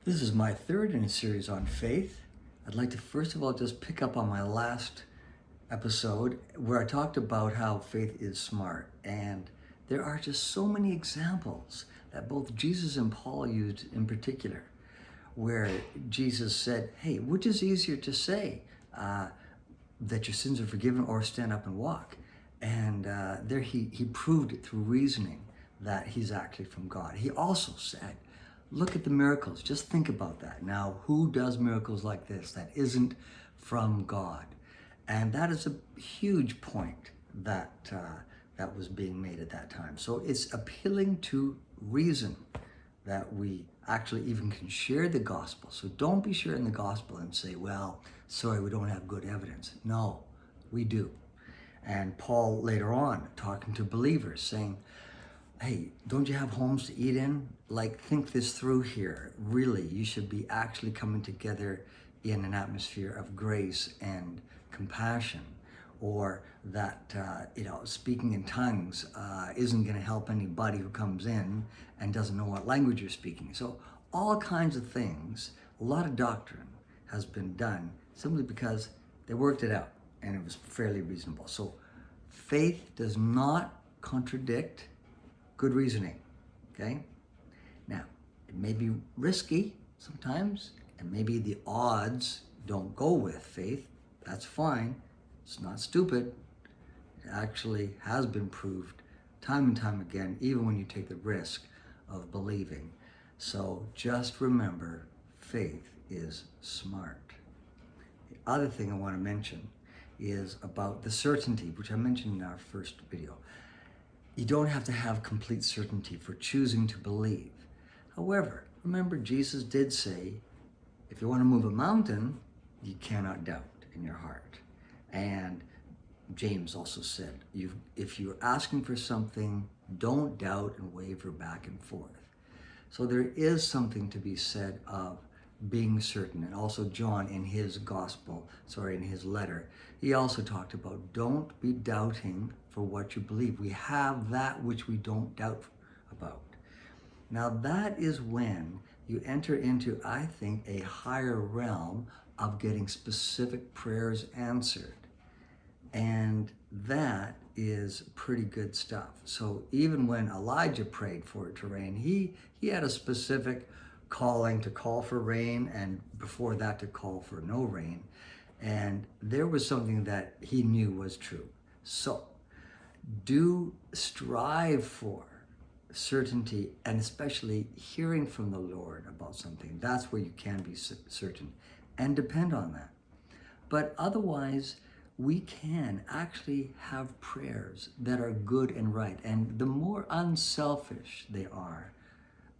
This is my third in a series on faith. I'd like to first of all just pick up on my last episode where I talked about how faith is smart. And there are just so many examples that both Jesus and Paul used in particular, where Jesus said, hey, which is easier to say, that your sins are forgiven or stand up and walk? And there he proved it through reasoning that he's actually from God. He also said, look at the miracles. Just think about that. Now, who does miracles like this that isn't from God? And that is a huge point that that was being made at that time. So it's appealing to reason that we actually even can share the gospel. So don't be sharing the gospel and say, well, sorry, we don't have good evidence. No, we do. And Paul later on talking to believers saying, hey, don't you have homes to eat in? Like, think this through here. Really, you should be actually coming together in an atmosphere of grace and compassion, or that, speaking in tongues isn't going to help anybody who comes in and doesn't know what language you're speaking. So all kinds of things, a lot of doctrine has been done simply because they worked it out and it was fairly reasonable. So faith does not contradict good reasoning, okay? Now, it may be risky sometimes, and maybe the odds don't go with faith. That's fine. It's not stupid. It actually has been proved time and time again, even when you take the risk of believing. So just remember, faith is smart. The other thing I want to mention is about the certainty, which I mentioned in our first video. You don't have to have complete certainty for choosing to believe. However, remember Jesus did say, if you want to move a mountain, you cannot doubt in your heart. And James also said, if you're asking for something, don't doubt and waver back and forth. So there is something to be said of being certain. And also John in his letter, he also talked about don't be doubting for what you believe. We have that which we don't doubt about. Now that is when you enter into, I think, a higher realm of getting specific prayers answered. And that is pretty good stuff. So even when Elijah prayed for it to rain, he had a specific calling to call for rain, and before that to call for no rain. And there was something that he knew was true. So do strive for certainty, and especially hearing from the Lord about something. That's where you can be certain, and depend on that. But otherwise, we can actually have prayers that are good and right. And the more unselfish they are,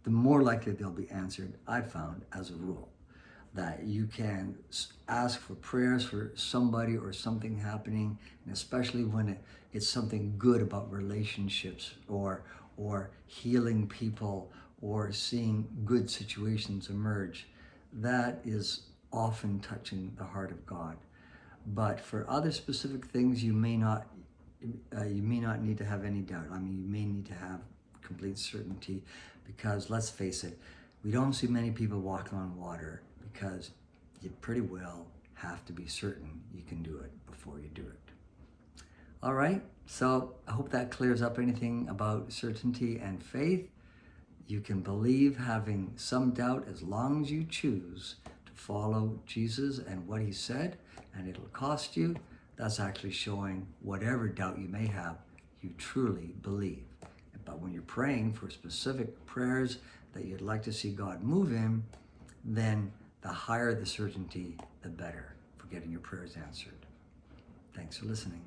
the more likely they'll be answered, I've found, as a rule. That you can ask for prayers for somebody or something happening, and especially when it's something good about relationships or healing people or seeing good situations emerge. That is often touching the heart of God. But for other specific things, you may not need to have any doubt. I mean, you may need to have complete certainty, because let's face it, we don't see many people walking on water, because you pretty well have to be certain you can do it before you do it. All right, so I hope that clears up anything about certainty and faith. You can believe having some doubt as long as you choose to follow Jesus and what he said, and it'll cost you. That's actually showing whatever doubt you may have, you truly believe. But when you're praying for specific prayers that you'd like to see God move in, then the higher the certainty, the better for getting your prayers answered. Thanks for listening.